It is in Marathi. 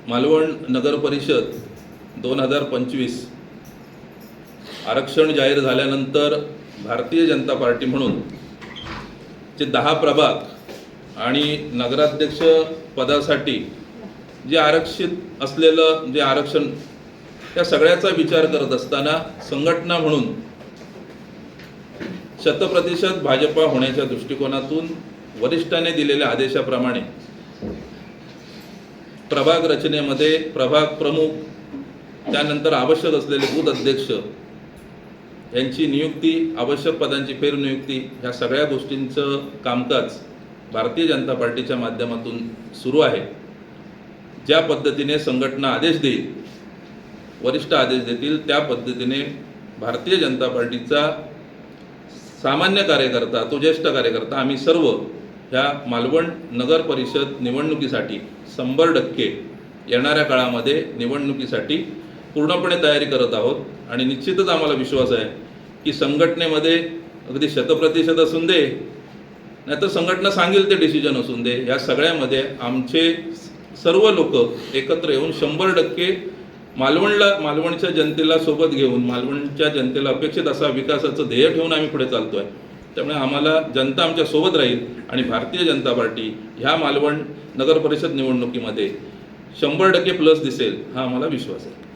मालवण नगर परिषद 2025 आरक्षण जाहीर झाल्यानंतर भारतीय जनता पार्टी म्हणून जे 10 प्रभाग आणि नगराध्यक्ष पदासाठी जे आरक्षित असलेलं जे आरक्षण त्या सगळ्याचा विचार करत असताना संघटना म्हणून 100% भाजपा होण्याच्या दृष्टिकोनातून वरिष्ठांनी दिलेल्या आदेशाप्रमाणे प्रभाग रचनेमध्ये प्रभाग प्रमुख, त्यानंतर आवश्यक असलेले बूथ अध्यक्ष यांची नियुक्ती, आवश्यक पदांची फेरनियुक्ती, ह्या सगळ्या गोष्टींचं कामकाज भारतीय जनता पार्टीच्या माध्यमातून सुरू आहे। ज्या पद्धतीने संघटना आदेश देईल, वरिष्ठ आदेश देतील, त्या पद्धतीने भारतीय जनता पार्टीचा सामान्य कार्यकर्ता, तो ज्येष्ठ कार्यकर्ता, आम्ही सर्व ह्या मालवण नगर परिषद निवडणुकीसाठी 100% येणाऱ्या काळामध्ये निवडणुकीसाठी पूर्णपणे तयारी करत आहोत। आणि निश्चितच आम्हाला विश्वास आहे की संघटनेमध्ये अगदी 100% असून दे, नाहीतर संघटना सांगेल ते डिसिजन असून दे, या सगळ्यामध्ये आमचे सर्व लोक एकत्र येऊन 100% मालवणच्या जनतेला सोबत घेऊन, मालवणच्या जनतेला अपेक्षित असा विकासाचं ध्येय ठेवून आम्ही पुढे चालतो आहे। त्यामुळे आम्हाला जनता आमच्या सोबत राहील आणि भारतीय जनता पार्टी ह्या मालवण नगर परिषद निवडणुकीमध्ये 100% प्लस दिसेल, हा आम्हाला विश्वास आहे।